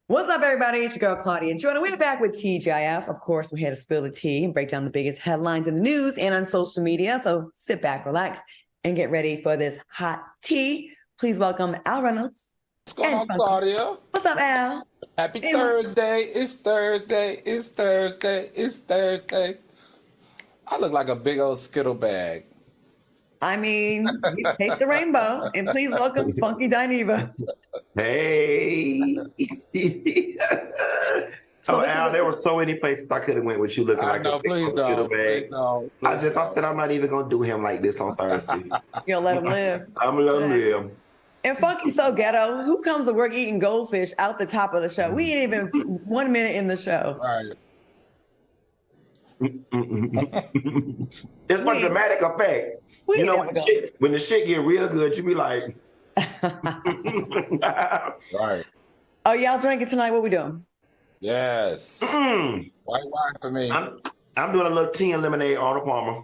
What's up, everybody? It's your girl, Claudia. And Jordan, we're back with TGIF. Of course, we're here to spill the tea and break down the biggest headlines in the news and on social media. So sit back, relax, and get ready for this hot tea. Please welcome Al Reynolds. What's going on, Claudia? What's up, Al? Happy Thursday. It's Thursday. It's Thursday. It's Thursday. I look like a big old Skittle bag. I mean, you taste the rainbow. And please welcome Funky Dineva. Hey. Al, there were so many places I could have went with you looking like a big old Skittle bag. I said I'm not even going to do him like this on Thursday. You'll let him live. I'm going to let him live. And Funky's so ghetto. Who comes to work eating goldfish out the top of the show? We ain't even 1 minute in the show. All right. It's for dramatic effect. You know, when the shit get real good, you be like, right. Oh, y'all drinking tonight? What we doing? Yes. White wine for me. I'm doing a little tea and lemonade on a Palmer.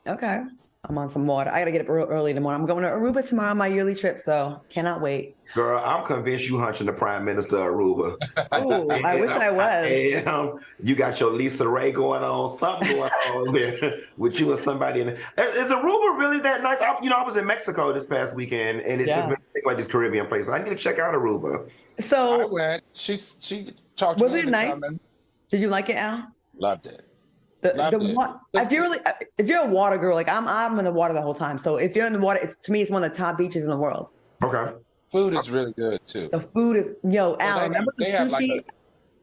Okay. I'm on some water. I got to get up real early in the morning. I'm going to Aruba tomorrow on my yearly trip, so cannot wait. Girl, I'm convinced you hunching the Prime Minister of Aruba. Ooh, I wish I was. You got your Lisa Ray going on, something going on there with you and somebody in it. Is Aruba really that nice? I was in Mexico this past weekend, and it's just been like these Caribbean places. I need to check out Aruba. So I went. She talked to me. Was it nice? Did you like it, Al? Loved it. If you're a water girl, like I'm in the water the whole time. So if you're in the water, to me, it's one of the top beaches in the world. Okay. Food is really good too. The food is Al. Remember the sushi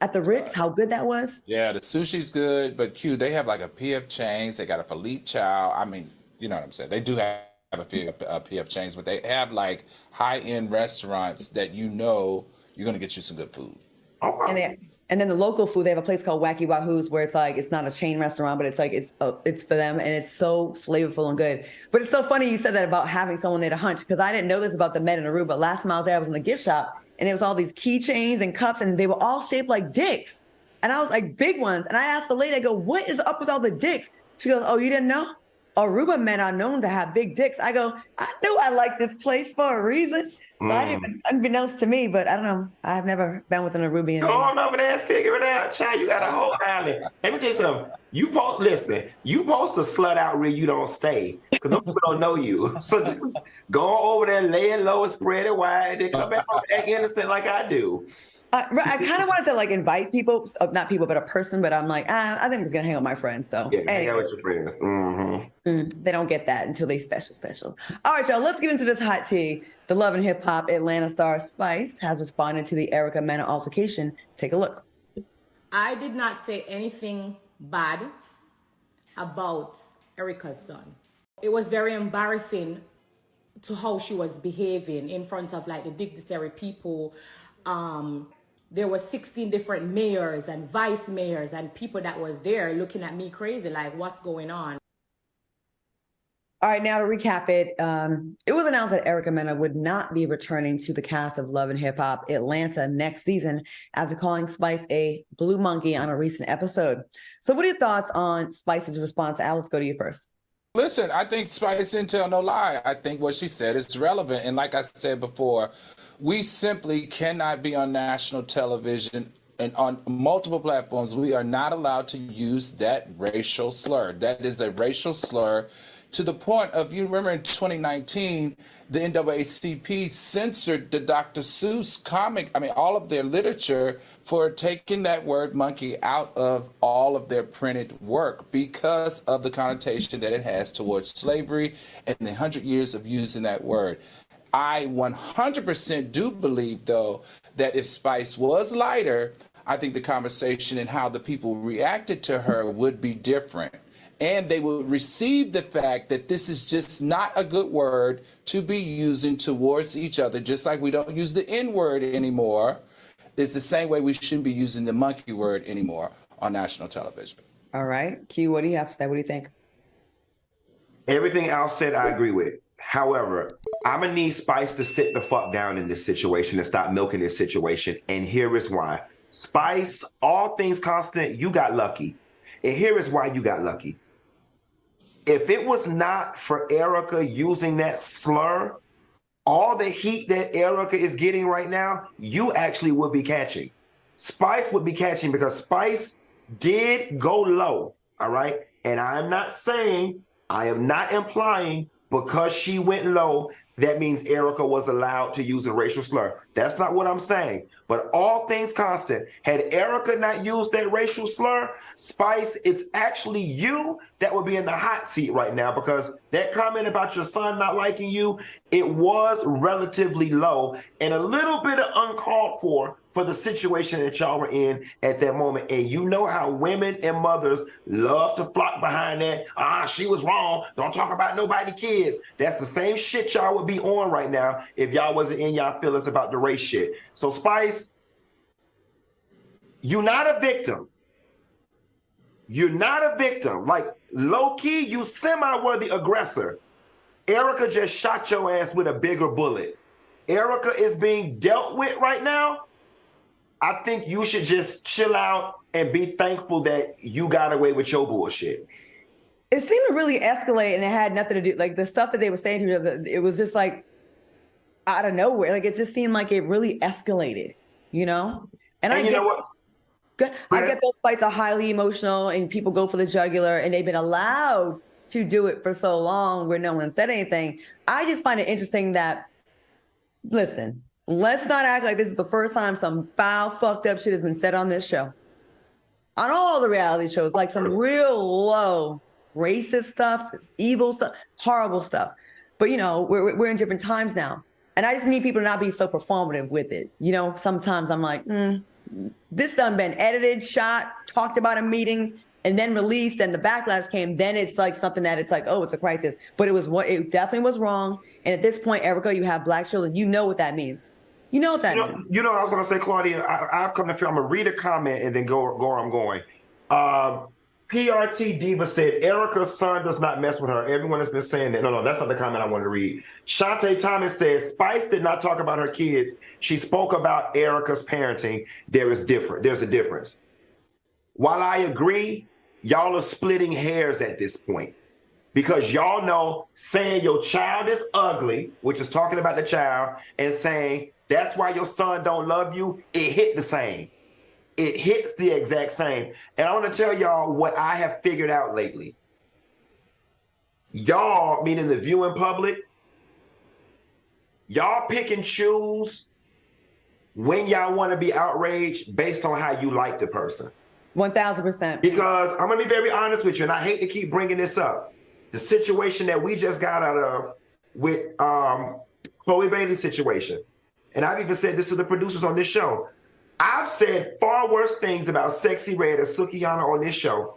at the Ritz? How good that was. Yeah, the sushi's good, but they have like a PF Chang's. They got a Philippe Chow. I mean, you know what I'm saying? They do have a few PF Chang's, but they have like high-end restaurants that you're gonna get you some good food. Okay. And then the local food, they have a place called Wacky Wahoo's where it's like, it's not a chain restaurant, but it's like, it's for them. And it's so flavorful and good. But it's so funny you said that about having someone there to hunch, because I didn't know this about the men in Aruba. Last time I was there, I was in the gift shop and there was all these keychains and cups and they were all shaped like dicks. And I was like, big ones. And I asked the lady, I go, what is up with all the dicks? She goes, oh, you didn't know? Aruba men are known to have big dicks. I go, I knew I liked this place for a reason. So I didn't, unbeknownst to me, but I don't know. I've never been with an Arubian. Go on over there and figure it out, child. You got a whole island. Let me tell you something. You supposed to slut out where you don't stay, because no people don't know you. So just go over there, lay it low and spread it wide, and then come back innocent like I do. I kind of wanted to like invite people, not people, but a person, but I'm like, I think I'm just gonna hang out with my friends. So yeah, hang out with your friends. They don't get that until they special. All right, y'all, let's get into this hot tea. The Love and Hip Hop Atlanta star Spice has responded to the Erica Mena altercation. Take a look. I did not say anything bad about Erica's son. It was very embarrassing to how she was behaving in front of like the dignitary people. There were 16 different mayors and vice mayors and people that was there looking at me crazy, like, what's going on? All right, now to recap it, it was announced that Erica Mena would not be returning to the cast of Love and Hip Hop Atlanta next season after calling Spice a blue monkey on a recent episode. So what are your thoughts on Spice's response? Al, let's go to you first. Listen, I think Spice didn't tell no lie. I think what she said is relevant. And like I said before, we simply cannot be on national television and on multiple platforms. We are not allowed to use that racial slur. That is a racial slur to the point of, you remember in 2019, the NAACP censored the Dr. Seuss all of their literature for taking that word monkey out of all of their printed work because of the connotation that it has towards slavery and the 100 years of using that word. I 100% do believe, though, that if Spice was lighter, I think the conversation and how the people reacted to her would be different. And they would receive the fact that this is just not a good word to be using towards each other, just like we don't use the N-word anymore. It's the same way we shouldn't be using the monkey word anymore on national television. All right. Q, what do you have to say? What do you think? Everything Al said, I agree with. However, I'm going to need Spice to sit the fuck down in this situation and stop milking this situation. And here is why. Spice, all things constant, you got lucky. And here is why you got lucky. If it was not for Erica using that slur, all the heat that Erica is getting right now, you actually would be catching. Spice would be catching because Spice did go low, all right? And I'm not saying, I am not implying because she went low, that means Erica was allowed to use a racial slur. That's not what I'm saying. But all things constant, had Erica not used that racial slur, Spice, it's actually you that would be in the hot seat right now, because that comment about your son not liking you, it was relatively low and a little bit of uncalled for the situation that y'all were in at that moment. And you know how women and mothers love to flock behind that. She was wrong. Don't talk about nobody kids. That's the same shit y'all would be on right now if y'all wasn't in y'all feelings about the race shit. So Spice, you're not a victim. You're not a victim. Like, low-key, you semi-worthy aggressor. Erica just shot your ass with a bigger bullet. Erica is being dealt with right now. I think you should just chill out and be thankful that you got away with your bullshit. It seemed to really escalate, and it had nothing to do, like, the stuff that they were saying to each other, it was just like out of nowhere. Like, it just seemed like it really escalated, you know? And I get what? I get those fights are highly emotional and people go for the jugular, and they've been allowed to do it for so long where no one said anything. I just find it interesting that, listen, let's not act like this is the first time some foul, fucked up shit has been said on this show. On all the reality shows, like some real low racist stuff, evil stuff, horrible stuff. But, you know, we're in different times now. And I just need people to not be so performative with it. You know, sometimes I'm like, this done been edited, shot, talked about in meetings, and then released, and the backlash came. Then it's like something that it's like, oh, it's a crisis. But it definitely was wrong. And at this point, Erica, you have black children. You know what that means. You know what that means. You know what I was going to say, Claudia? I've come to feel, I'm going to read a comment and then go where I'm going. PRT Diva said, Erica's son does not mess with her. Everyone has been saying that. No, that's not the comment I wanted to read. Shantae Thomas says, Spice did not talk about her kids. She spoke about Erica's parenting. There's a difference. While I agree, y'all are splitting hairs at this point. Because y'all know saying your child is ugly, which is talking about the child, and saying that's why your son don't love you, it hit the same. It hits the exact same. And I want to tell y'all what I have figured out lately. Y'all, meaning the viewing public, y'all pick and choose when y'all want to be outraged based on how you like the person. 1,000%. Because I'm going to be very honest with you, and I hate to keep bringing this up. The situation that we just got out of with Chloe Bailey's situation, and I've even said this to the producers on this show, I've said far worse things about Sexy Red and Sukiyana on this show,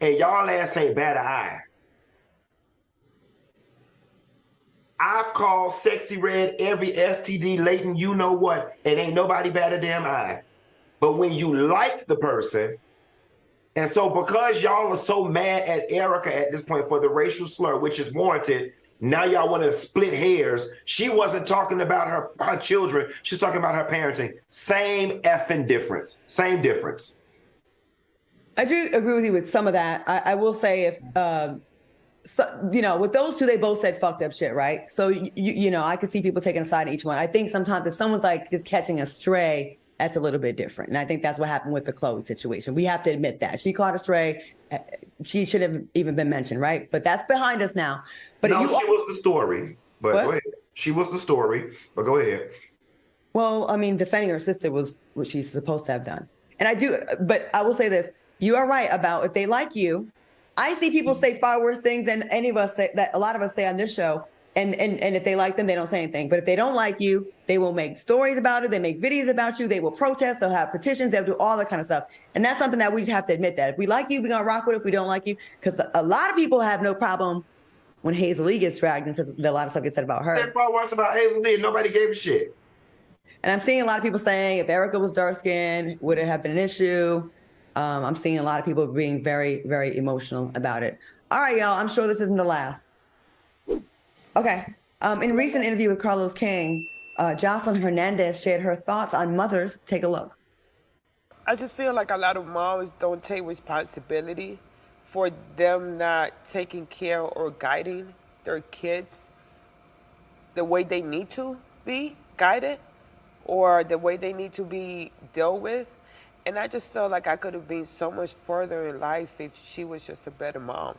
and y'all ass ain't bat an eye. I've called Sexy Red every STD latent you know what, and ain't nobody bat a damn eye. But when you like the person, and so because y'all are so mad at Erica at this point for the racial slur, which is warranted, now y'all want to split hairs. She wasn't talking about her children. She's talking about her parenting. Same effing difference. Same difference. I do agree with you with some of that. I will say if, you know, with those two, they both said fucked up shit, right? So, you know, I could see people taking a side in each one. I think sometimes if someone's like just catching a stray, that's a little bit different. And I think that's what happened with the Chloe situation. We have to admit that. She caught a stray. She should have even been mentioned, right? But that's behind us now. But no, she was the story. But go ahead. She was the story. But go ahead. Well, I mean, defending her sister was what she's supposed to have done. And I do, but I will say this. You are right about if they like you. I see people say far worse things than any of us say, that a lot of us say on this show. And if they like them, they don't say anything. But if they don't like you, they will make stories about it. They make videos about you. They will protest. They'll have petitions. They'll do all that kind of stuff. And that's something that we just have to admit that. If we like you, we're going to rock with it. If we don't like you, because a lot of people have no problem when Hazel Lee gets dragged and says a lot of stuff gets said about her. Said far worse about Hazel Lee. Nobody gave a shit. And I'm seeing a lot of people saying if Erica was dark-skinned, would it have been an issue? I'm seeing a lot of people being very, very emotional about it. All right, y'all. I'm sure this isn't the last. Okay. In a recent interview with Carlos King, Jocelyn Hernandez shared her thoughts on mothers. Take a look. I just feel like a lot of moms don't take responsibility for them not taking care or guiding their kids. the way they need to be guided or the way they need to be dealt with. And I just felt like I could have been so much further in life if she was just a better mom.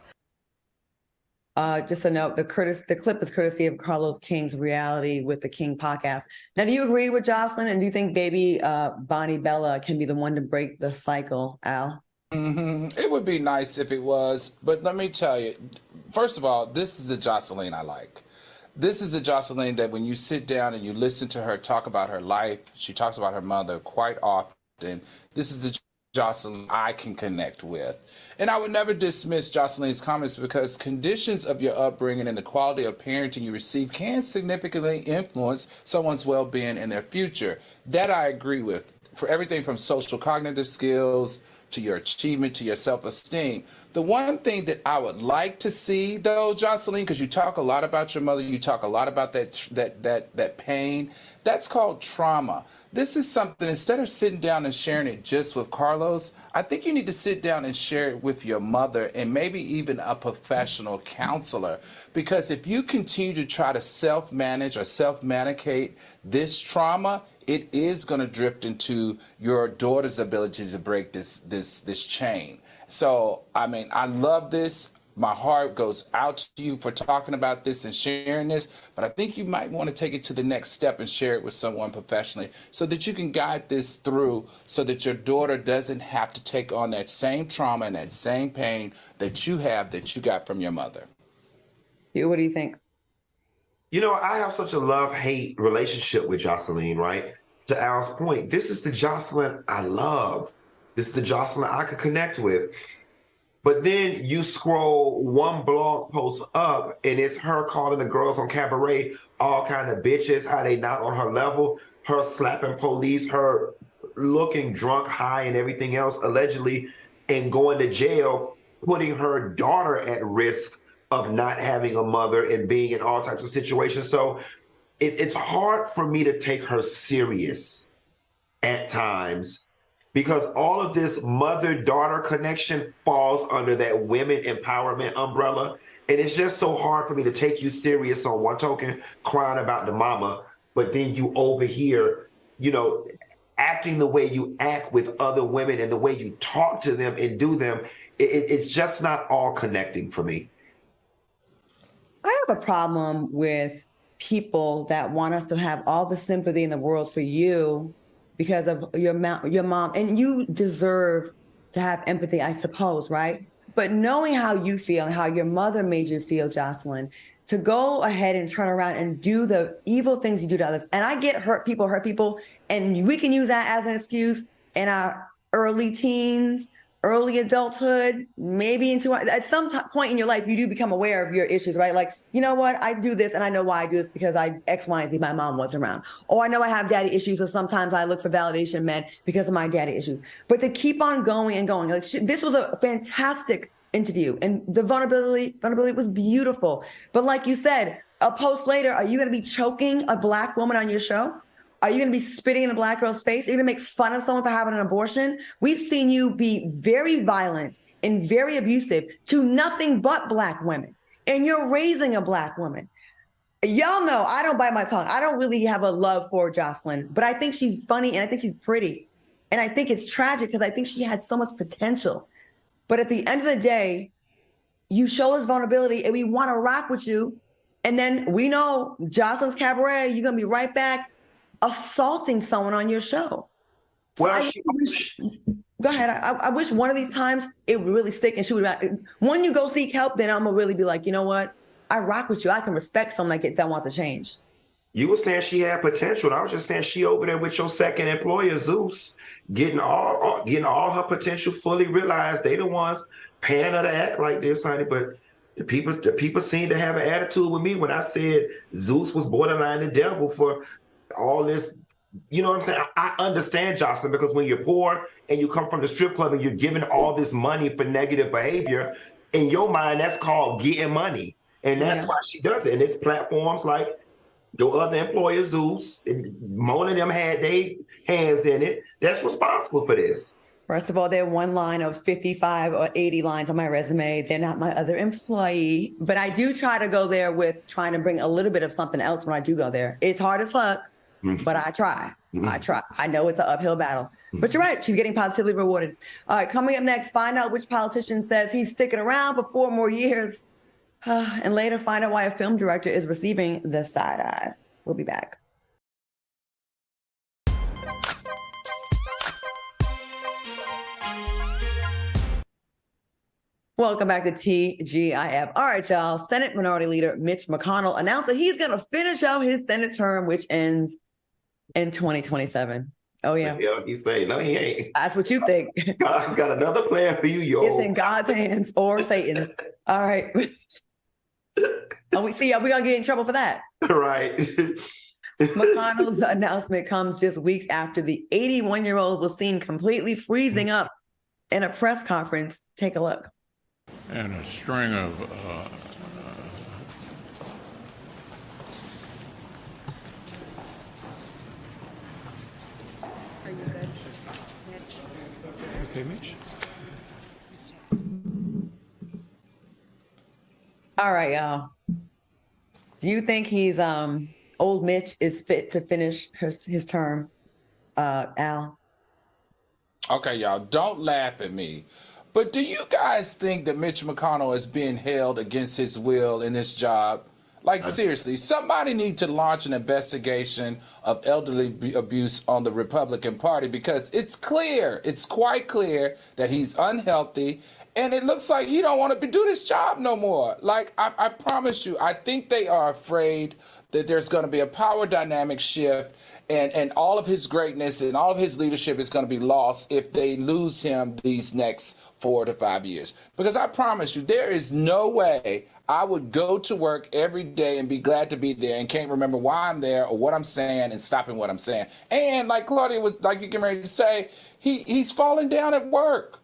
Just a note, the clip is courtesy of Carlos King's Reality with the King podcast. Now, do you agree with Jocelyn, and do you think baby Bonnie Bella can be the one to break the cycle, Al? It would be nice if it was, but let me tell you, first of all, this is the Jocelyn I like. This is the Jocelyn that when you sit down and you listen to her talk about her life, she talks about her mother quite often. This is the Jocelyn I can connect with. And I would never dismiss Jocelyn's comments because conditions of your upbringing and the quality of parenting you receive can significantly influence someone's well-being and their future. That I agree with. For everything from social cognitive skills to your achievement, to your self-esteem. The one thing that I would like to see, though, Jocelyn, because you talk a lot about your mother, you talk a lot about that pain, that's called trauma. This is something, instead of sitting down and sharing it just with Carlos, I think you need to sit down and share it with your mother and maybe even a professional counselor. Because if you continue to try to self-manage or self-medicate this trauma, it is going to drift into your daughter's ability to break this chain. So, I mean, I love this. My heart goes out to you for talking about this and sharing this, but I think you might want to take it to the next step and share it with someone professionally so that you can guide this through so that your daughter doesn't have to take on that same trauma and that same pain that you have that you got from your mother. What do you think? You know, I have such a love-hate relationship with Jocelyn, right? To Al's point, this is the Jocelyn I love. This is the Jocelyn I could connect with. But then you scroll one blog post up and it's her calling the girls on Cabaret all kind of bitches, how they not on her level, her slapping police, her looking drunk, high, and everything else, allegedly, and going to jail, putting her daughter at risk of not having a mother and being in all types of situations. So it's hard for me to take her serious at times because all of this mother-daughter connection falls under that women empowerment umbrella. And it's just so hard for me to take you serious on one token, crying about the mama, but then you over here, you know, acting the way you act with other women and the way you talk to them and do them. It's just not all connecting for me. I have a problem with people that want us to have all the sympathy in the world for you because of your mom, and you deserve to have empathy, I suppose, right? But knowing how you feel and how your mother made you feel, Jocelyn, to go ahead and turn around and do the evil things you do to others. And I get hurt people, and we can use that as an excuse in our early teens, early adulthood, maybe at some point in your life, you do become aware of your issues, right? Like, you know what, I do this and I know why I do this because I X, Y, and Z, my mom wasn't around. Or I know I have daddy issues, so sometimes I look for validation in men because of my daddy issues. But to keep on going and going, like this was a fantastic interview and the vulnerability was beautiful. But like you said, a post later, are you going to be choking a Black woman on your show? Are you going to be spitting in a Black girl's face? Are you going to make fun of someone for having an abortion? We've seen you be very violent and very abusive to nothing but Black women. And you're raising a Black woman. Y'all know I don't bite my tongue. I don't really have a love for Jocelyn, but I think she's funny and I think she's pretty. And I think it's tragic because I think she had so much potential. But at the end of the day, you show us vulnerability and we want to rock with you. And then we know Jocelyn's Cabaret, you're going to be right back assaulting someone on your show. So Well, go ahead. I wish one of these times it would really stick and she would. When you go seek help, then I'm gonna really be like, you know what? I rock with you. I can respect someone that wants to change. You were saying she had potential. And I was just saying she over there with your second employer, Zeus, getting all her potential fully realized. They the ones paying her to act like this, honey. But the people seem to have an attitude with me when I said Zeus was borderline the devil for all this. You know what I'm saying? I understand, Jocelyn, because when you're poor and you come from the strip club and you're given all this money for negative behavior, in your mind, that's called getting money. And that's why she does it. And it's platforms like your other employer, Zeus, and Mona and them had their hands in it. That's responsible for this. First of all, they're one line of 55 or 80 lines on my resume. They're not my other employee, but I do try to go there with trying to bring a little bit of something else when I do go there. It's hard as fuck, but I try. I try. I know it's an uphill battle, but you're right. She's getting positively rewarded. All right, coming up next, find out which politician says he's sticking around for 4 more years. And later, find out why a film director is receiving the side eye. We'll be back. Welcome back to TGIF. All right, y'all. Senate Minority Leader Mitch McConnell announced that he's going to finish out his Senate term, which ends in 2027. Oh, yeah. Yeah, he's saying, no, he ain't. That's what you think. God's got another plan for you, yo. It's in God's hands or Satan's. All right. And we're going to get in trouble for that. Right. McConnell's announcement comes just weeks after the 81-year-old was seen completely freezing up in a press conference. Take a look. And a string of Are you good, Mitch? okay, Mitch. All right, y'all. Do you think he's old Mitch is fit to finish his term, Al? Okay, y'all, don't laugh at me. But do you guys think that Mitch McConnell is being held against his will in this job? Like, seriously, somebody need to launch an investigation of elderly abuse on the Republican Party, because it's clear, it's quite clear that he's unhealthy, and it looks like he don't want to do this job no more. Like, I promise you, I think they are afraid that there's going to be a power dynamic shift, and all of his greatness and all of his leadership is going to be lost if they lose him these next 4 to 5 years. Because I promise you, there is no way I would go to work every day and be glad to be there and can't remember why I'm there or what I'm saying and stopping what I'm saying. And like Claudia was, like you getting ready to say, he's falling down at work.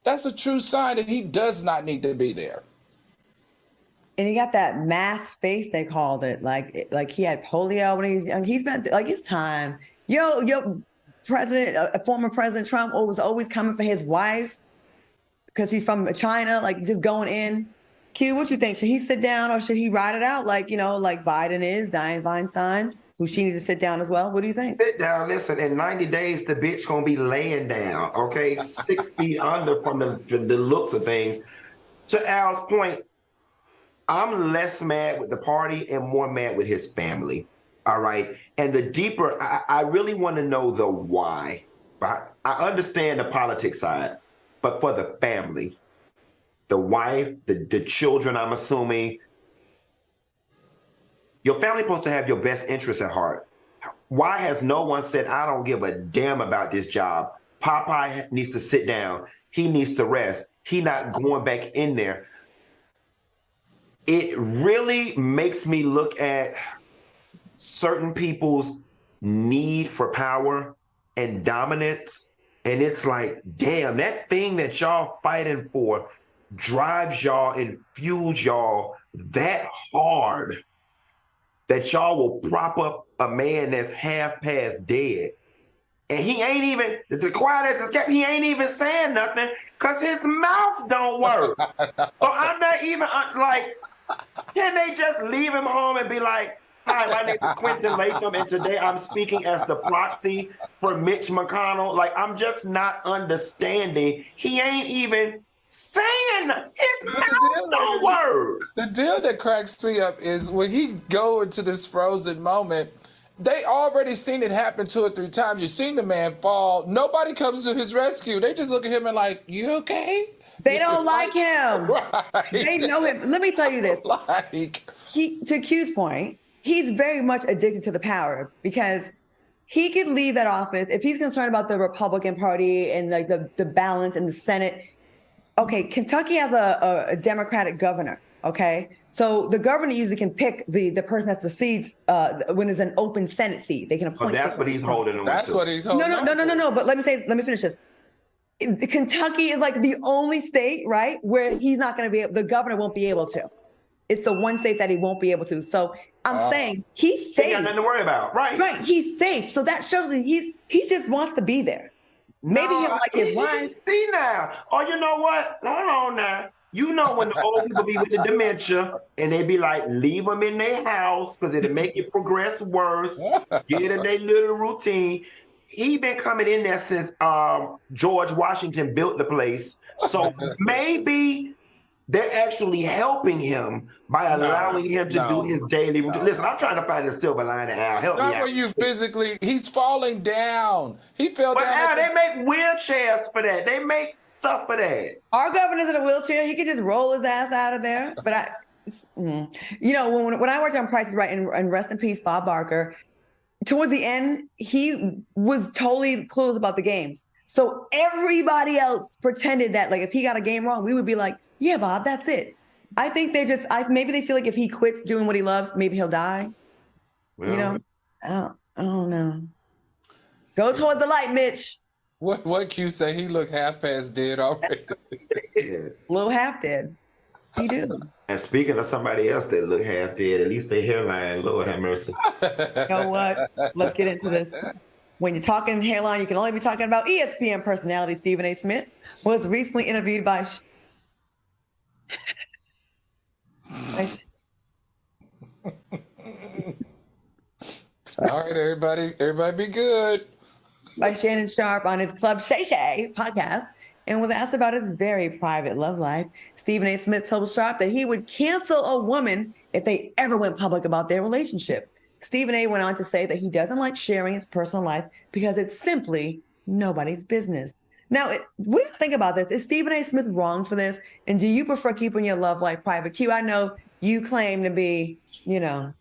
That's a true sign that he does not need to be there. And he got that masked face, they called it. Like he had polio when he was young. He's been like, it's time. Yo, former President Trump was always coming for his wife because she's from China, like just going in. Q, what you think? Should he sit down or should he ride it out like Biden is, Dianne Feinstein, who she needs to sit down as well? What do you think? Sit down. Listen, in 90 days, the bitch going to be laying down, okay? 6 feet under from the looks of things. To Al's point, I'm less mad with the party and more mad with his family, all right? And the deeper, I really want to know the why. I understand the politics side, but for the family, the wife, the children, I'm assuming, your family's supposed to have your best interests at heart. Why has no one said, I don't give a damn about this job? Popeye needs to sit down. He needs to rest. He not going back in there. It really makes me look at certain people's need for power and dominance. And it's like, damn, that thing that y'all fighting for drives y'all and fuels y'all that hard that y'all will prop up a man that's half past dead. And he ain't even, the quiet as it's kept, he ain't even saying nothing because his mouth don't work. So I'm not even, can they just leave him home and be like, hi, my name is Quentin Latham, and today I'm speaking as the proxy for Mitch McConnell. Like, I'm just not understanding. He ain't even saying his mouth don't work. The deal that cracks me up is when he go into this frozen moment, they already seen it happen 2 or 3 times. You've seen the man fall. Nobody comes to his rescue. They just look at him and like, you okay? They don't like him. Right. They know him. Let me tell you this. To Q's point, he's very much addicted to the power because he could leave that office if he's concerned about the Republican Party and like the balance in the Senate. Okay, Kentucky has a Democratic governor. Okay, so the governor usually can pick the person that succeeds when there's an open Senate seat. They can appoint. Oh, that's what he's holding on to. That's what he's holding. No. But let me finish this. Kentucky is like the only state, right, where he's not going to be able, the governor won't be able to. It's the one state that he won't be able to. So I'm saying he's safe. He got nothing to worry about, right? Right, he's safe. So that shows that he just wants to be there. Maybe he'll like his wife. See now. Oh, you know what? Hold on now. You know when the old people be with the dementia and they be like, leave them in their house because it'll make it progress worse. Get in their little routine. He been coming in there since George Washington built the place. So maybe they're actually helping him by allowing him to do his daily routine. Listen, I'm trying to find the silver lining, Al. Help me out. Not when you physically, he's falling down. He fell down. But Al, they make wheelchairs for that. They make stuff for that. Our governor's in a wheelchair. He could just roll his ass out of there. But you know, when I worked on Price is Right, and rest in peace, Bob Barker, towards the end, he was totally clueless about the games. So everybody else pretended that, like, if he got a game wrong, we would be like, yeah, Bob, that's it. I think maybe they feel like if he quits doing what he loves, maybe he'll die. Well, you know, I don't know. Go towards the light, Mitch. What Q say? He looked half past dead already. A little half dead. He do. And speaking of somebody else that look half dead, at least their hairline, Lord have mercy. You know what? Let's get into this. When you're talking hairline, you can only be talking about ESPN personality Stephen A. Smith was recently interviewed by All right, everybody be good. By Shannon Sharp on his Club Shay Shay podcast, and was asked about his very private love life. Stephen A. Smith told Sharp that he would cancel a woman if they ever went public about their relationship. Stephen A. went on to say that he doesn't like sharing his personal life because it's simply nobody's business. Now, what do you think about this? Is Stephen A. Smith wrong for this? And do you prefer keeping your love life private? Q, I know you claim to be, you know,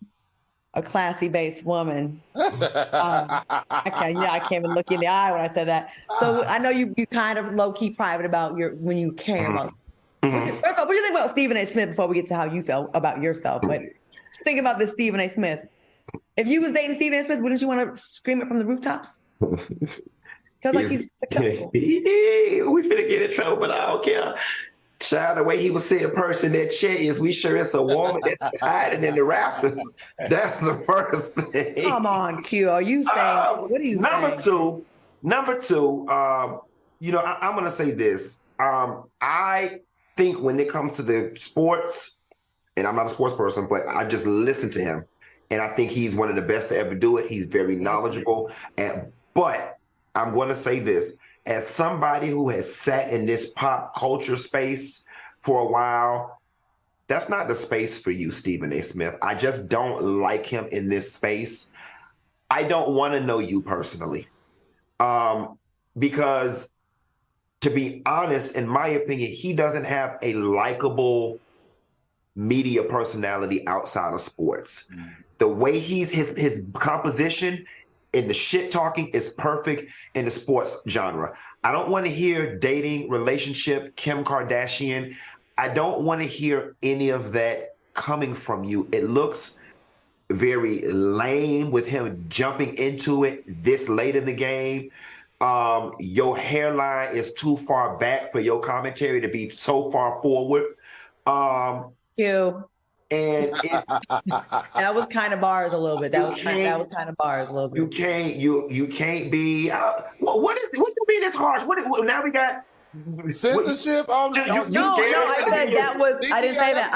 a classy-based woman. I can't even look you in the eye when I said that. So I know you kind of low-key private about when you care about. First of all, what do you think about Stephen A. Smith before we get to how you felt about yourself? But think about this Stephen A. Smith. If you was dating Stephen A. Smith, wouldn't you want to scream it from the rooftops? Because like he's successful. We finna get in trouble, but I don't care. Child, the way he was saying person that chair is, we sure it's a woman that's hiding in the rafters. That's the first thing. Come on, Q. Are you saying, what are you saying? Number two, you know, I'm going to say this. I think when it comes to the sports, and I'm not a sports person, but I just listen to him. And I think he's one of the best to ever do it. He's very knowledgeable. But I'm going to say this. As somebody who has sat in this pop culture space for a while, that's not the space for you, Stephen A. Smith. I just don't like him in this space. I don't want to know you personally. Because to be honest, in my opinion, he doesn't have a likable media personality outside of sports. The way his composition and the shit talking is perfect in the sports genre. I don't want to hear dating, relationship, Kim Kardashian. I don't want to hear any of that coming from you. It looks very lame with him jumping into it this late in the game. Your hairline is too far back for your commentary to be so far forward. Q. And that was kind of bars a little bit. That was kind of bars a little bit. You can't be. What you mean it's harsh? Now we got censorship. No, I said that was. I didn't say that.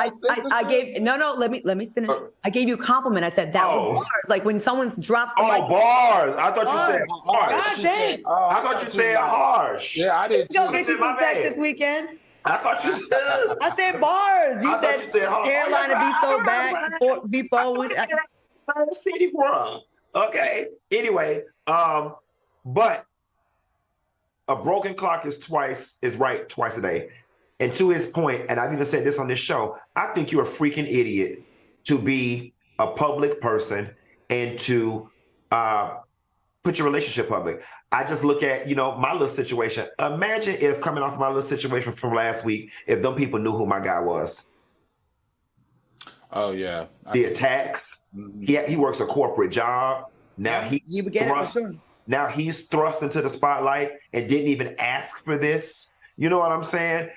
I gave no. Let me finish. I gave you a compliment. I said that was bars. Like when someone drops the mic. Bars. I thought you said harsh. God dang. I thought you said harsh. Yeah, I did. Go get you some sex this weekend. I thought you said. I said bars. You said hairline to be so bad before we. City wrong. Okay. Anyway, but a broken clock is right twice a day. And to his point, and I've even said this on this show, I think you're a freaking idiot to be a public person and to put your relationship public. I just look at, my little situation. Imagine if coming off my little situation from last week, if them people knew who my guy was. Oh, yeah. The attacks. Mm-hmm. He works a corporate job. Now he's thrust into the spotlight and didn't even ask for this. You know what I'm saying?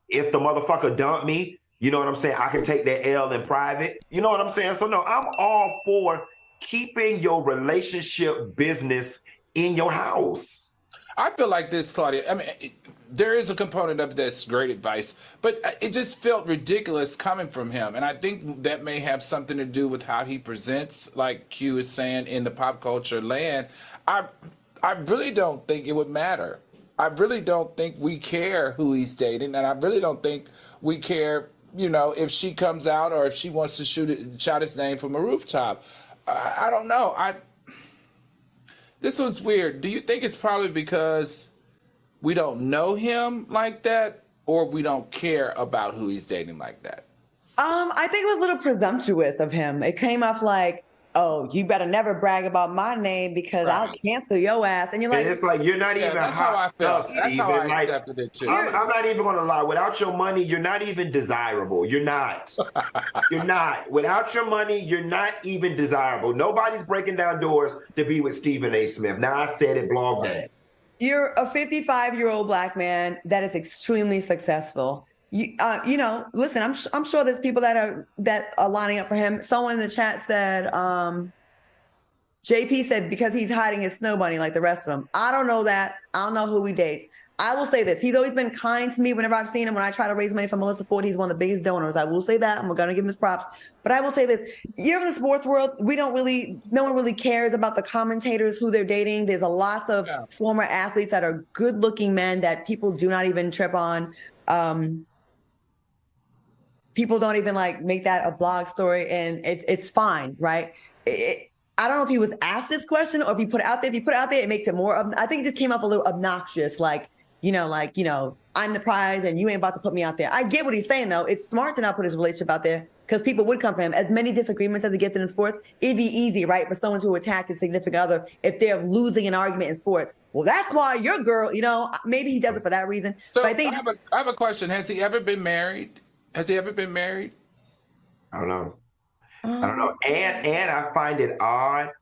If the motherfucker dumped me, you know what I'm saying? I can take that L in private. You know what I'm saying? So no, I'm all for keeping your relationship business in your house. I feel like this, Claudia. I mean, there is a component of that's great advice, but it just felt ridiculous coming from him. And I think that may have something to do with how he presents, like Q is saying, in the pop culture land. I really don't think it would matter. I really don't think we care who he's dating, and I really don't think we care, you know, if she comes out or if she wants to shout his name from a rooftop. I don't know. This one's weird. Do you think it's probably because we don't know him like that, or we don't care about who he's dating like that? I think it was a little presumptuous of him. It came off like, oh, you better never brag about my name because I'll cancel your ass. And you're like, and it's like, you're not even that's how I felt. That's how I accepted it too. I'm not even going to lie. Without your money, you're not even desirable. You're not. You're not. Without your money, you're not even desirable. Nobody's breaking down doors to be with Stephen A. Smith. Now I said it, blog that. You're a 55-year-old Black man that is extremely successful. You know, listen, I'm sure there's people that are lining up for him. Someone in the chat said, JP said because he's hiding his snow bunny like the rest of them. I don't know that. I don't know who he dates. I will say this. He's always been kind to me whenever I've seen him. When I try to raise money for Melissa Ford, he's one of the biggest donors. I will say that. I'm going to give him his props. But I will say this. You're in the sports world. No one really cares about the commentators, who they're dating. There's lots of former athletes that are good looking men that people do not even trip on. People don't even like make that a blog story, and it's fine, right? I don't know if he was asked this question or if he put it out there. If he put it out there, it makes it more. I think it just came up a little obnoxious, like, I'm the prize and you ain't about to put me out there. I get what he's saying, though. It's smart to not put his relationship out there because people would come for him. As many disagreements as he gets in sports, it'd be easy, right, for someone to attack his significant other if they're losing an argument in sports. Well, that's why your girl, maybe he does it for that reason. So but I have a question. Has he ever been married? I don't know. I don't know. And I find it odd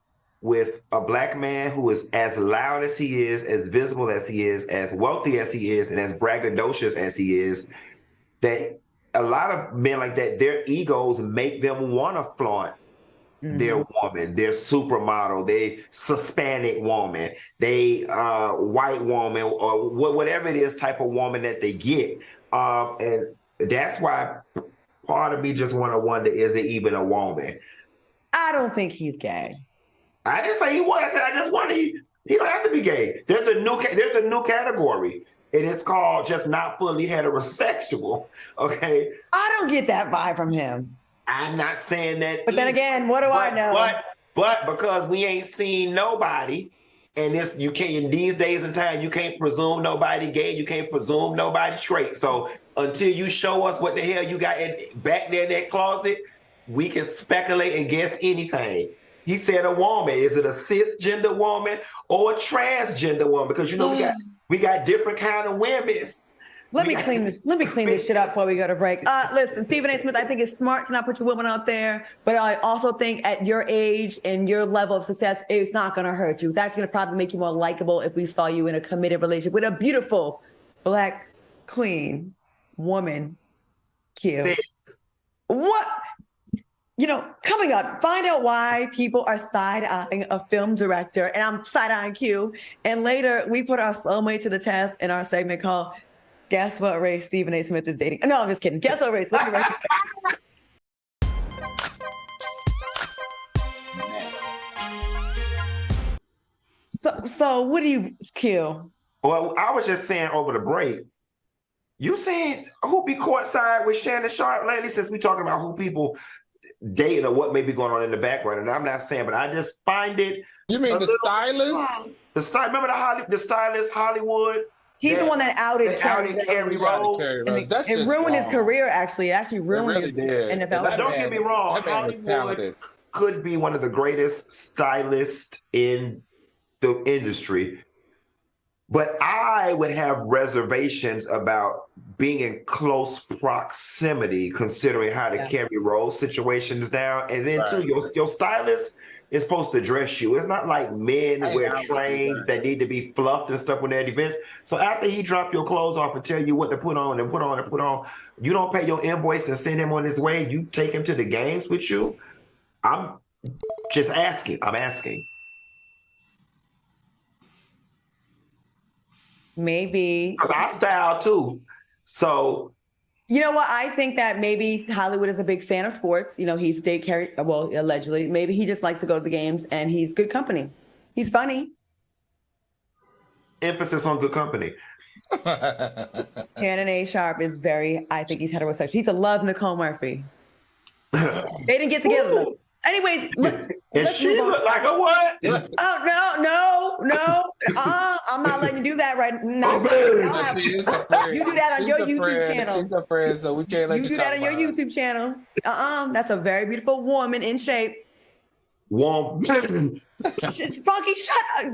with a Black man who is as loud as he is, as visible as he is, as wealthy as he is, and as braggadocious as he is, that a lot of men like that, their egos make them want to flaunt their woman, their supermodel, their Hispanic woman, they white woman, or whatever it is type of woman that they get. And that's why part of me just want to wonder, is it even a woman? I don't think he's gay. I didn't say he was. I just wonder, he don't have to be gay. There's a new category, and it's called just not fully heterosexual. Okay. I don't get that vibe from him. I'm not saying that. But then again, what do I know? But because we ain't seen nobody, and you can't, in these days and time, you can't presume nobody gay. You can't presume nobody straight. So until you show us what the hell you got back there in that closet, we can speculate and guess anything. He said a woman. Is it a cisgender woman or a transgender woman? Because we got different kind of women. Let me clean this shit up before we go to break. Listen, Stephen A. Smith, I think it's smart to not put your woman out there, but I also think at your age and your level of success, it's not going to hurt you. It's actually going to probably make you more likable if we saw you in a committed relationship with a beautiful Black queen woman. Q. What? Coming up, find out why people are side-eyeing a film director, and I'm side-eyeing Q. And later, we put our soulmate to the test in our segment called Guess What Race Stephen A. Smith is Dating. No, I'm just kidding. Guess what race? So what do you, Q? Well, I was just saying over the break, you seen who be courtside with Shannon Sharp lately, since we talking about who people dating or what may be going on in the background? And I'm not saying, but I just find it. You mean the stylist? Remember the stylist Hollywood? He's the one that outed Kerry Rose. It ruined his career, actually. It actually ruined his NFL. But don't get me wrong, Hollywood could be one of the greatest stylists in the industry. But I would have reservations about being in close proximity, considering how the Kerry Rose situation is now. And then, too, your stylist is supposed to dress you. It's not like men wear trains that need to be fluffed and stuff when they're at events. So after he dropped your clothes off and tell you what to put on and put on and put on, you don't pay your invoice and send him on his way. You take him to the games with you. I'm just asking. I'm asking. Maybe. Because I style too. So You know what? I think that maybe Hollywood is a big fan of sports. You know, he's state carry. Well, allegedly, maybe he just likes to go to the games, and he's good company. He's funny. emphasis on good company. Shannon A. Sharp is very. I think he's heterosexual. He's a love Nicole Murphy. They didn't get together though. Anyways, And she look like a what? Oh no! I'm not letting you do that right now. She is a friend. You do that on your YouTube channel. She's a friend, so we can't let you do that on your YouTube channel. That's a very beautiful woman in shape. Funky, shut up.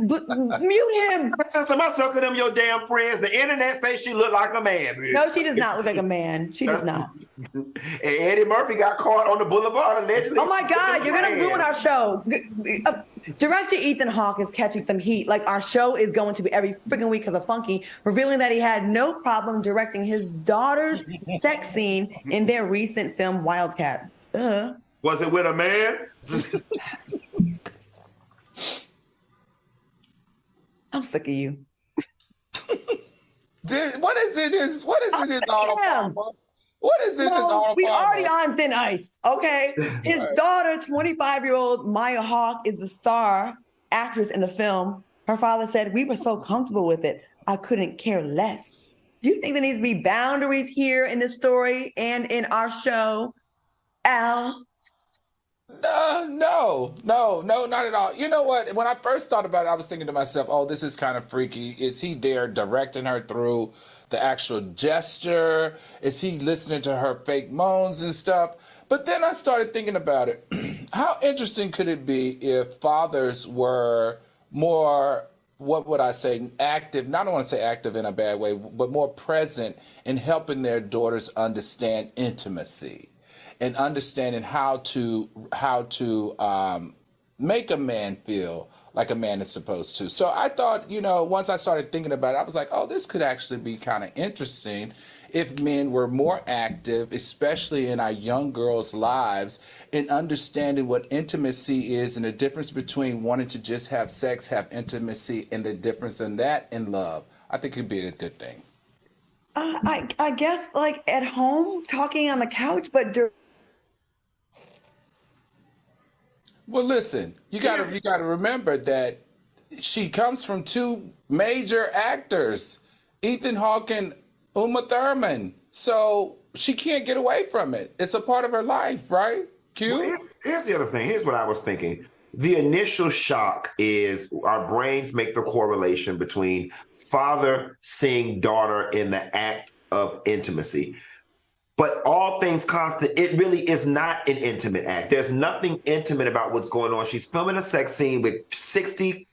Mute him. Sister, my sucking them your damn friends. The internet says she look like a man. Bitch. No, she does not look like a man. She does not. And Eddie Murphy got caught on the boulevard allegedly. Oh my God, you're gonna ruin our show. Director Ethan Hawke is catching some heat. Like our show is going to be every freaking week because of Funky, revealing that he had no problem directing his daughter's sex scene in their recent film Wildcat. Was it with a man? I'm sick of you. What is it? What is it? What is it? We already on thin ice, okay? His daughter, 25-year-old Maya Hawke, is the star actress in the film. Her father said, "We were so comfortable with it, I couldn't care less." Do you think there needs to be boundaries here in this story and in our show, Al? No, not at all. You know what? When I first thought about it, I was thinking to myself, oh, this is kind of freaky. Is he there directing her through the actual gesture? Is he listening to her fake moans and stuff? But then I started thinking about it. How interesting could it be if fathers were more, what would I say, active? I don't want to say active in a bad way, but more present in helping their daughters understand intimacy and understanding how to make a man feel like a man is supposed to. So I thought, once I started thinking about it, I was like, oh, this could actually be kind of interesting if men were more active, especially in our young girls' lives, in understanding what intimacy is and the difference between wanting to just have sex, have intimacy, and the difference in that and love. I think it'd be a good thing. I guess like at home, talking on the couch, but Well, listen, you gotta remember that she comes from two major actors, Ethan Hawke and Uma Thurman. So she can't get away from it. It's a part of her life, right? Q? Well, here's the other thing. Here's what I was thinking. The initial shock is our brains make the correlation between father seeing daughter in the act of intimacy. But all things constant, it really is not an intimate act. There's nothing intimate about what's going on. She's filming a sex scene with 60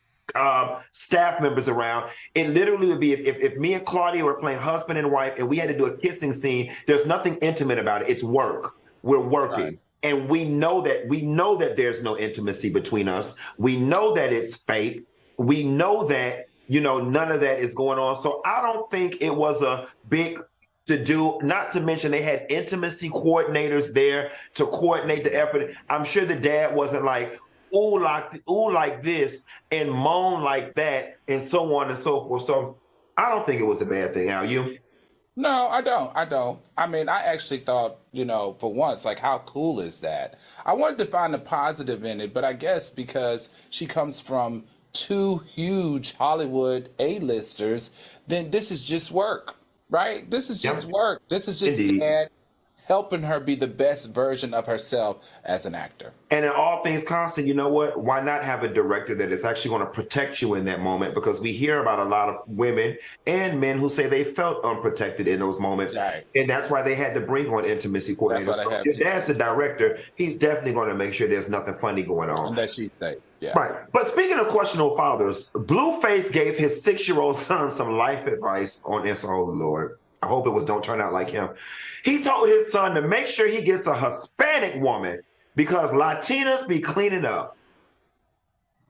staff members around. It literally would be if me and Claudia were playing husband and wife and we had to do a kissing scene, there's nothing intimate about it. It's work. We're working. Right. And we know that there's no intimacy between us. We know that it's fake. We know that, none of that is going on. So I don't think it was a big to do, not to mention they had intimacy coordinators there to coordinate the effort. I'm sure the dad wasn't like, ooh like this and moan like that and so on and so forth. So I don't think it was a bad thing. Al, you? No, I don't. I mean, I actually thought, for once, like, how cool is that? I wanted to find the positive in it, but I guess because she comes from two huge Hollywood A-listers, then this is just work. Right? This is just work. This is just dad helping her be the best version of herself as an actor. And in all things constant, you know what? Why not have a director that is actually going to protect you in that moment? Because we hear about a lot of women and men who say they felt unprotected in those moments. Right. And that's why they had to bring on intimacy coordinators. So if your dad's a director, he's definitely going to make sure there's nothing funny going on. And that she's safe. Yeah. Right. But speaking of questionable fathers, Blueface gave his 6-year-old son some life advice on Instagram. Oh, Lord. I hope it don't turn out like him. He told his son to make sure he gets a Hispanic woman because Latinas be cleaning up.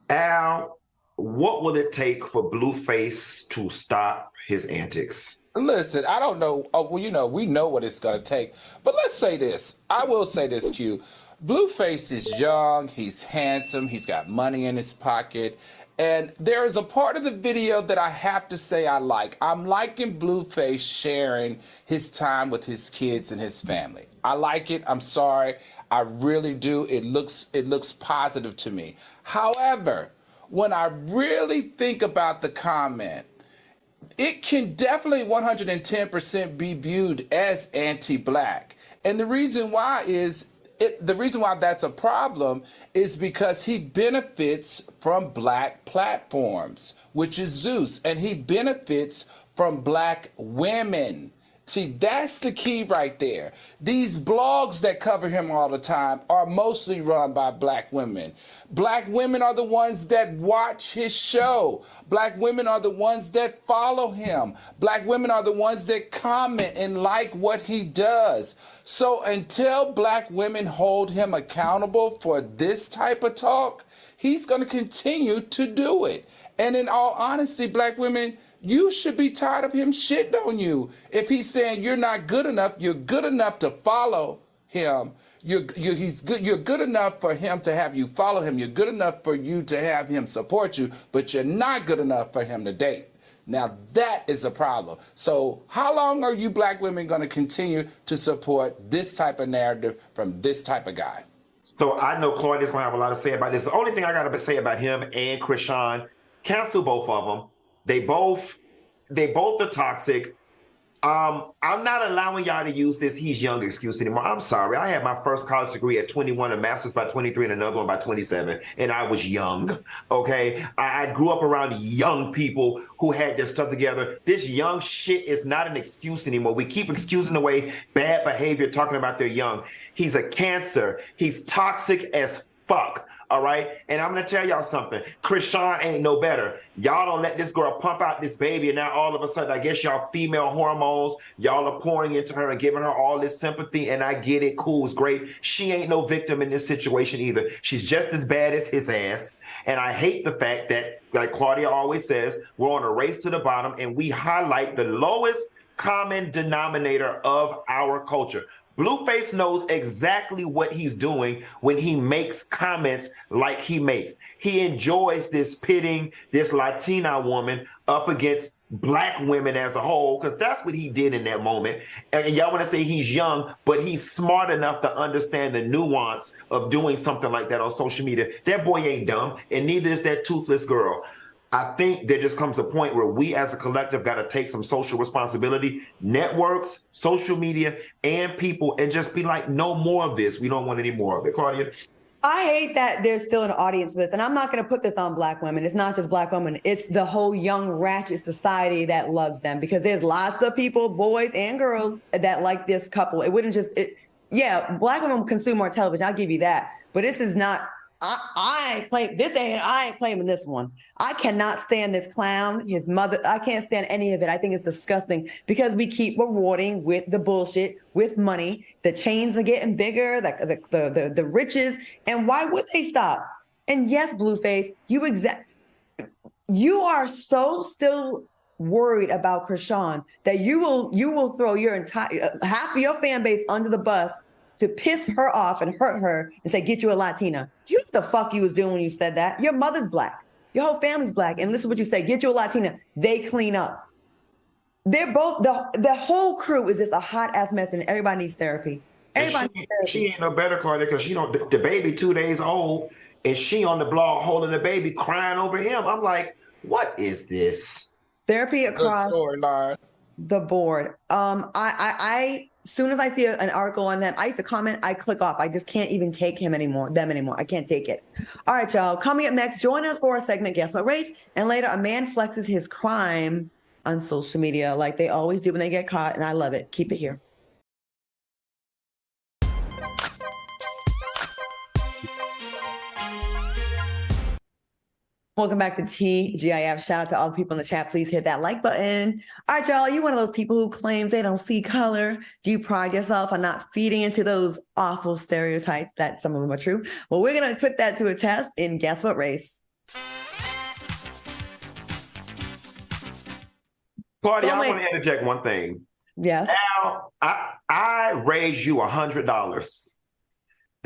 Al, what will it take for Blueface to stop his antics? Listen, I don't know. Oh, well, we know what it's going to take. But let's say this. I will say this, Q. Blueface is young. He's handsome. He's got money in his pocket. And there is a part of the video that I have to say I like. I'm liking Blueface sharing his time with his kids and his family. I like it. I'm sorry. I really do. It looks positive to me. However, when I really think about the comment, it can definitely 110% be viewed as anti-Black. And the reason why that's a problem is because he benefits from Black platforms, which is Zeus, and he benefits from Black women. See, that's the key right there. These blogs that cover him all the time are mostly run by Black women. Black women are the ones that watch his show. Black women are the ones that follow him. Black women are the ones that comment and like what he does. So until Black women hold him accountable for this type of talk, he's going to continue to do it. And in all honesty, Black women, you should be tired of him shitting on you. If he's saying you're not good enough, you're good enough to follow him. You're good enough for him to have you follow him. You're good enough for you to have him support you, but you're not good enough for him to date. Now that is a problem. So how long are you Black women going to continue to support this type of narrative from this type of guy? So I know Claudia's going to have a lot to say about this. The only thing I got to say about him and Krishan, cancel both of them. They both are toxic. I'm not allowing y'all to use this "he's young" excuse anymore. I'm sorry. I had my first college degree at 21, a master's by 23, and another one by 27, and I was young. Okay, I grew up around young people who had their stuff together. This young shit is not an excuse anymore. We keep excusing away bad behavior, talking about they're young. He's a cancer. He's toxic as fuck. All right. And I'm going to tell y'all something. Krishan ain't no better. Y'all don't let this girl pump out this baby. And now all of a sudden, I guess y'all female hormones, y'all are pouring into her and giving her all this sympathy. And I get it. Cool. It's great. She ain't no victim in this situation either. She's just as bad as his ass. And I hate the fact that, like Claudia always says, we're on a race to the bottom and we highlight the lowest common denominator of our culture. Blueface knows exactly what he's doing when he makes comments like he makes. He enjoys this pitting this Latina woman up against Black women as a whole, because that's what he did in that moment. And y'all want to say he's young, but he's smart enough to understand the nuance of doing something like that on social media. That boy ain't dumb, and neither is that toothless girl. I think there just comes a point where we as a collective got to take some social responsibility, networks, social media, and people, and just be like, no more of this. We don't want any more of it. Claudia? I hate that there's still an audience for this. And I'm not going to put this on Black women. It's not just Black women. It's the whole young ratchet society that loves them, because there's lots of people, boys and girls, that like this couple. It wouldn't just, Black women consume more television. I'll give you that. But this is not, I ain't claiming this one. I cannot stand this clown, his mother. I can't stand any of it. I think it's disgusting because we keep rewarding with the bullshit, with money. The chains are getting bigger, the riches. And why would they stop? And yes, Blueface, you are so still worried about Krishan that you will throw your entire half of your fan base under the bus to piss her off and hurt her and say, get you a Latina. You know what the fuck you was doing when you said that? Your mother's Black. Your whole family's Black. And listen to what you say, get you a Latina. They clean up. They're both, the whole crew is just a hot ass mess and everybody needs therapy. She ain't no better, Claudia, because the baby 2 days old and she on the blog holding the baby crying over him. I'm like, what is this? Therapy across the board. Soon as I see an article on them, I used to comment, I click off. I just can't even take them anymore. I can't take it. All right, y'all. Coming up next, join us for a segment, Guess What Race? And later, a man flexes his crime on social media like they always do when they get caught. And I love it. Keep it here. Welcome back to TGIF. Shout out to all the people in the chat. Please hit that like button. All right, y'all. Are you one of those people who claim they don't see color? Do you pride yourself on not feeding into those awful stereotypes that some of them are true? Well, we're going to put that to a test in Guess What Race? Claudia, I want to interject one thing. Yes. Now, I raise you $100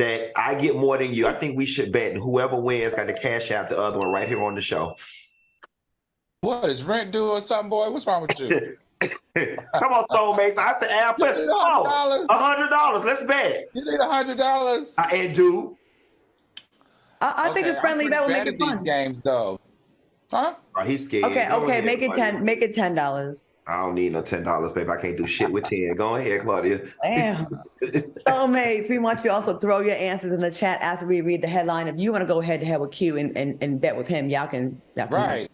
that I get more than you. I think we should bet, and whoever wins got to cash out the other one right here on the show. What is rent due or something, boy? What's wrong with you? Come on, soulmates. I said, Al, put $100. Let's bet. You need $100. I do. I think a friendly bet will make it fun. These games, though. Huh? Oh, he's scared. Okay, make it $10. Make it $10. I don't need no $10, babe. I can't do shit with 10. Go ahead, Claudia. Damn. Soulmates, we want you to also throw your answers in the chat after we read the headline. If you want to go head to head with Q and bet with him, y'all can. Right.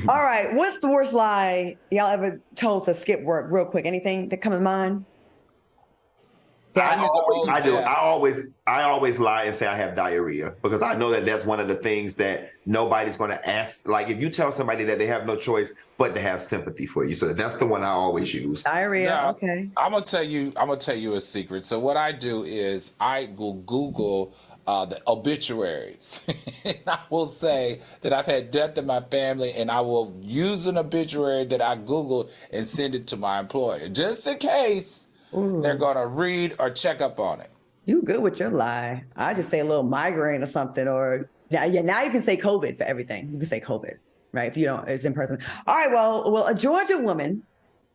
All right. What's the worst lie y'all ever told to skip work? Real quick. Anything that comes to mind? I do. I always lie and say I have diarrhea because I know that that's one of the things that nobody's going to ask. Like if you tell somebody that they have no choice but to have sympathy for you, so that's the one I always use. Diarrhea. Now, okay. I'm gonna tell you a secret. So what I do is I will Google the obituaries. And I will say that I've had death in my family, and I will use an obituary that I Googled and send it to my employer just in case. Ooh. They're going to read or check up on it. You good with your lie. I just say a little migraine or something, or now you can say COVID for everything. You can say COVID, right? If you don't, it's in person. All right, well, a Georgia woman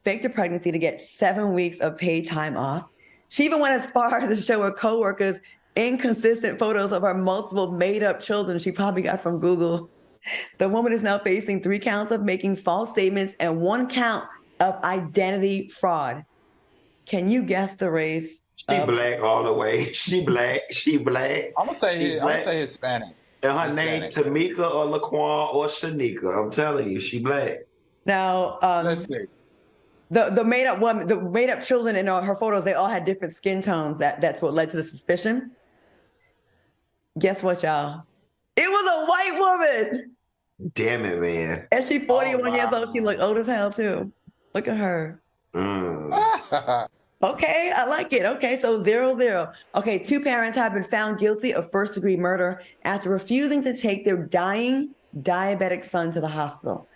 faked a pregnancy to get 7 weeks of paid time off. She even went as far as to show her coworkers inconsistent photos of her multiple made-up children she probably got from Google. The woman is now facing 3 counts of making false statements and 1 count of identity fraud. Can you guess the race? She black all the way. She black. I'm gonna say Hispanic. And her name Tamika or Laquan or Shanika. I'm telling you, she black. Now, let's see. The made up woman, the made up children in her photos, they all had different skin tones. That's what led to the suspicion. Guess what, y'all? It was a white woman. Damn it, man. And she's 41 years old. She look old as hell too. Look at her. Okay, I like it. Okay, so 0-0. Okay, 2 parents have been found guilty of first-degree murder after refusing to take their dying diabetic son to the hospital.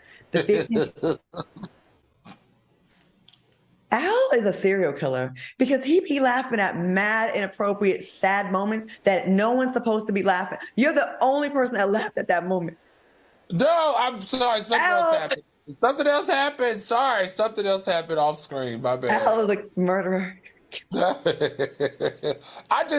Al is a serial killer because he be laughing at mad, inappropriate, sad moments that no one's supposed to be laughing. You're the only person that laughed at that moment. No, I'm sorry. Something else happened. Sorry, something else happened off screen. My bad. Al is a murderer.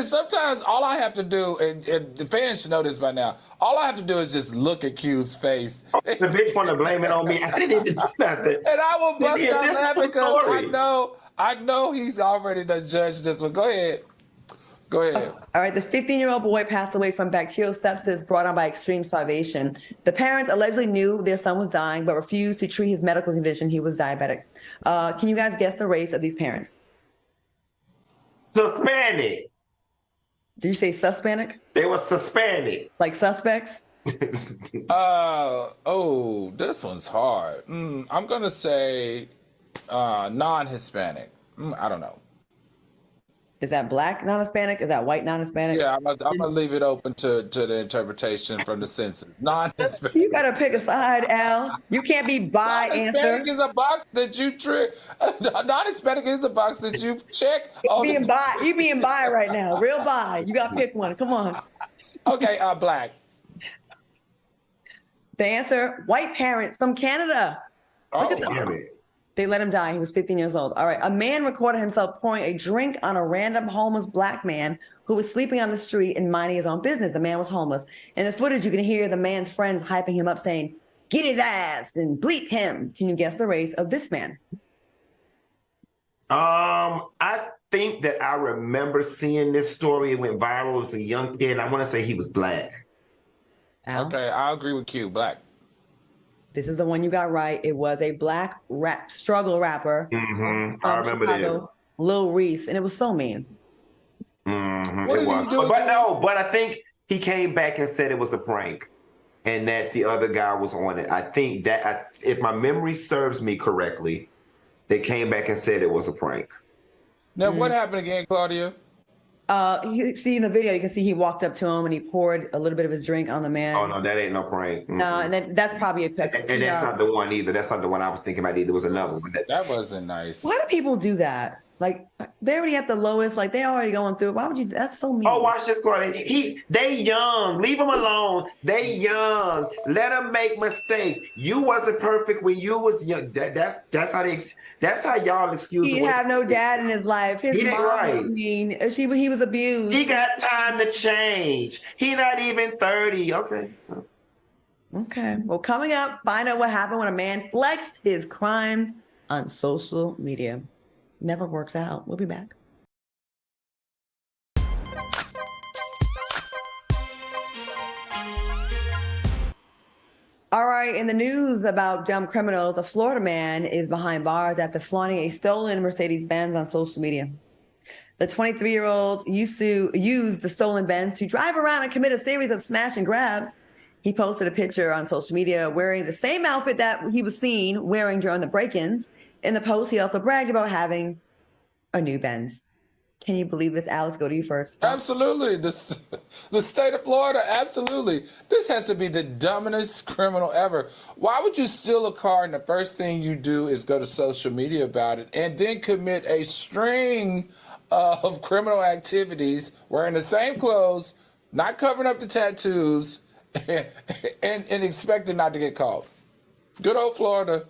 Sometimes all I have to do, and the fans should know this by now, all I have to do is just look at Q's face. The bitch want to blame it on me. I didn't even do nothing. And I will bust out laughing because I know he's already done judged this one. Go ahead. Go ahead. All right. The 15-year-old boy passed away from bacterial sepsis brought on by extreme starvation. The parents allegedly knew their son was dying, but refused to treat his medical condition. He was diabetic. Can you guys guess the race of these parents? Hispanic. Did you say Suspanic? They were Hispanic. Like suspects? This one's hard. I'm going to say non-Hispanic. I don't know. Is that black non-Hispanic? Is that white non-Hispanic? Yeah, I'm gonna leave it open to the interpretation from the census. Non-Hispanic. You gotta pick a side, Al. You can't be bi answer. Non-Hispanic is a box that you non-Hispanic is a box that you check. You being bi right now, real bi. You gotta pick one. Come on. Okay, black. The answer: white parents from Canada. Look at them. They let him die. He was 15 years old. All right. A man recorded himself pouring a drink on a random homeless black man who was sleeping on the street and minding his own business. The man was homeless. In the footage, you can hear the man's friends hyping him up saying, "Get his ass and bleep him." Can you guess the race of this man? I think that I remember seeing this story. It went viral as a young kid. I want to say he was black. Al? Okay, I agree with Q. Black. This is the one you got right. It was a black struggle rapper. Mm-hmm. I remember this. Lil Reese, and it was so mean. Mm-hmm. It was. But I think he came back and said it was a prank and that the other guy was on it. I think that if my memory serves me correctly, they came back and said it was a prank. Now, what happened again, Claudia? See in the video, you can see he walked up to him and he poured a little bit of his drink on the man. Oh no, that ain't no prank. Mm-hmm. No, and that's probably a picture. And that's not the one either. That's not the one I was thinking about either. There was another one. That wasn't nice. Why do people do that? Like they already at the lowest. Like they already going through it. Why would you? That's so mean. Oh, watch this, Claudia. They young. Leave them alone. They young. Let them make mistakes. You wasn't perfect when you was young. That's how y'all excuse. He have no dad in his life. His mom was mean. He was abused. He got time to change. He not even 30. Okay. Okay. Well, coming up, find out what happened when a man flexed his crimes on social media. Never works out. We'll be back. All right, in the news about dumb criminals, a Florida man is behind bars after flaunting a stolen Mercedes-Benz on social media. The 23-year-old used to use the stolen Benz to drive around and commit a series of smash and grabs. He posted a picture on social media wearing the same outfit that he was seen wearing during the break-ins. In the post, he also bragged about having a new Benz. Can you believe this? Alice, go to you first. Absolutely. The state of Florida, absolutely. This has to be the dumbest criminal ever. Why would you steal a car and the first thing you do is go to social media about it and then commit a string of criminal activities wearing the same clothes, not covering up the tattoos, and expecting not to get caught? Good old Florida.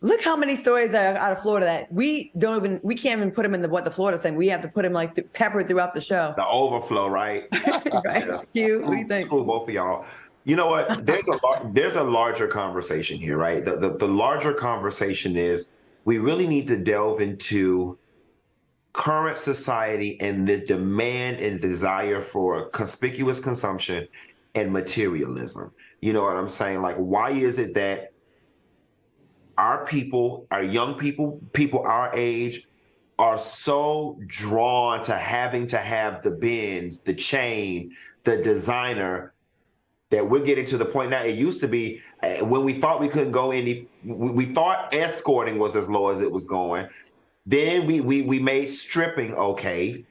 Look how many stories are out of Florida that we can't even put them in what the Florida thing. We have to put them like peppered throughout the show. The overflow, right? Right. Yeah. Q, what do you think? Screw both of y'all. You know what? There's a larger conversation here, right? The larger conversation is we really need to delve into current society and the demand and desire for conspicuous consumption and materialism. You know what I'm saying? Like, why is it that our people, our young people, people our age, are so drawn to having to have the Benz, the chain, the designer, that we're getting to the point now? It used to be when we thought we couldn't go any, we thought escorting was as low as it was going. Then we made stripping okay.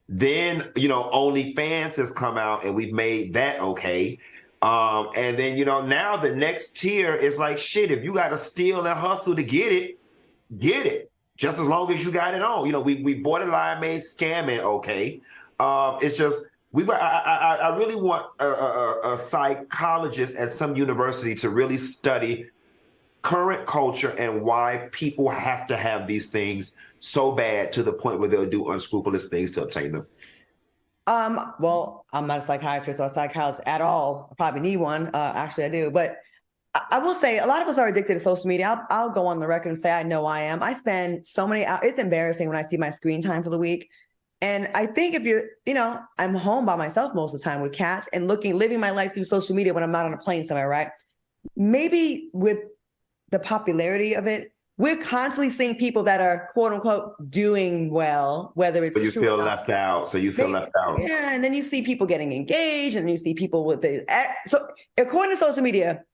Then, OnlyFans has come out and we've made that okay. And then, now the next tier is like, shit, if you got to steal and hustle to get it, just as long as you got it on. We borderline made scamming okay. It's just, I really want a psychologist at some university to really study current culture and why people have to have these things so bad to the point where they'll do unscrupulous things to obtain them. Well, I'm not a psychiatrist or a psychologist at all. I probably need one. Actually, I do. But I will say a lot of us are addicted to social media. I'll go on the record and say I know I am. I spend so many hours. It's embarrassing when I see my screen time for the week. And I think if I'm home by myself most of the time with cats and living my life through social media when I'm not on a plane somewhere, right? Maybe with the popularity of it, we're constantly seeing people that are quote unquote doing well, whether it's So you feel left out. Yeah, and then you see people getting engaged, and you see people with so according to social media,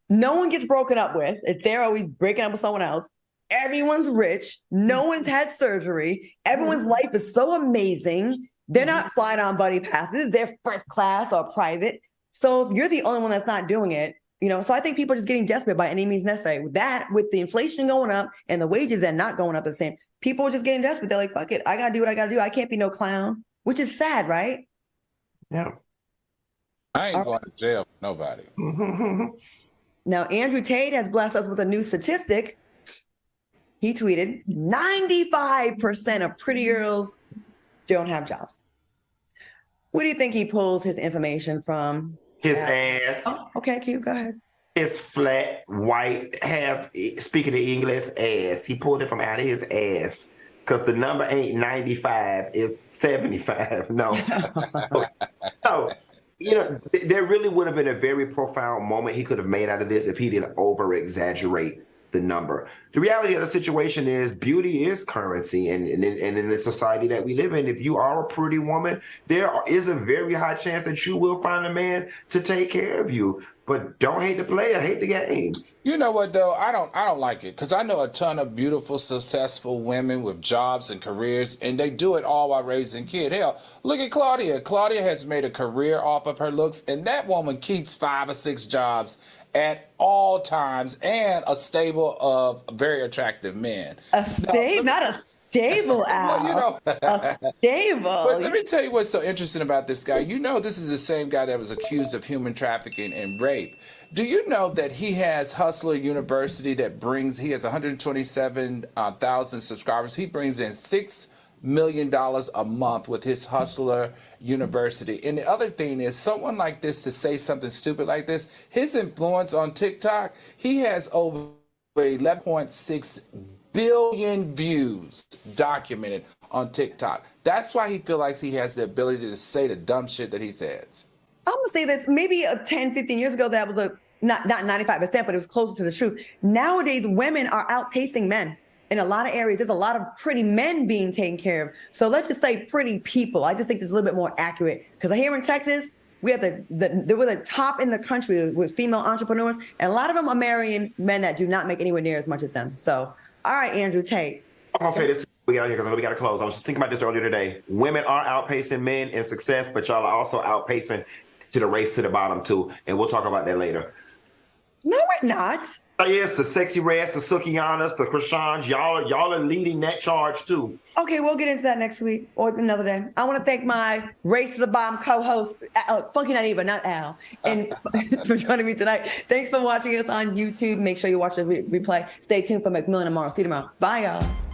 no one gets broken up with. They're always breaking up with someone else. Everyone's rich. No one's had surgery. Everyone's life is so amazing. They're not flying on buddy passes. They're first class or private. So if you're the only one that's not doing it, so I think people are just getting desperate by any means necessary. With the inflation going up and the wages that not going up the same, people are just getting desperate. They're like, fuck it. I got to do what I got to do. I can't be no clown, which is sad, right? Yeah. I ain't going to jail for nobody. Now, Andrew Tate has blessed us with a new statistic. He tweeted, 95% of pretty girls don't have jobs. Where do you think he pulls his information from? His ass. Oh, okay, Q, go ahead. His flat, white, speaking of English, ass. He pulled it from out of his ass. Because the number ain't 95, it's 75. No. No. There really would have been a very profound moment he could have made out of this if he didn't over-exaggerate the number. The reality of the situation is beauty is currency, and in the society that we live in, if you are a pretty woman, there is a very high chance that you will find a man to take care of you. But don't hate the player, hate the game. You know what though? I don't like it, because I know a ton of beautiful, successful women with jobs and careers, and they do it all while raising kids. Hell, look at Claudia. Claudia has made a career off of her looks, and that woman keeps 5 or 6 jobs at all times and a stable of very attractive men. Not a stable, Al. Well, you know, a stable. But let me tell you what's so interesting about this guy. You know, this is the same guy that was accused of human trafficking and rape. Do you know that he has Hustler University he has 127,000 subscribers. He brings in $6 million a month with his Hustler University. And the other thing is, someone like this to say something stupid like this, his influence on TikTok, he has over 11.6 billion views documented on TikTok. That's why he feels like he has the ability to say the dumb shit that he says. I'm going to say this, maybe 10, 15 years ago, that was not 95%, but it was closer to the truth. Nowadays, women are outpacing men. In a lot of areas, there's a lot of pretty men being taken care of. So let's just say pretty people. I just think it's a little bit more accurate. Because here in Texas, we have we're the top in the country with female entrepreneurs. And a lot of them are marrying men that do not make anywhere near as much as them. So, all right, Andrew Tate. I'm going to say this. We got here because I know we got to close. I was just thinking about this earlier today. Women are outpacing men in success, but y'all are also outpacing to the race to the bottom, too. And we'll talk about that later. No, we're not. Oh, yes, the Sexy Reds, the Sukianas, the Krishans, y'all are leading that charge too. Okay, we'll get into that next week or another day. I want to thank my Race to the Bottom co-host, Funky Naiva, not Al, and for joining me tonight. Thanks for watching us on YouTube. Make sure you watch the replay. Stay tuned for McMillan tomorrow. See you tomorrow. Bye, y'all.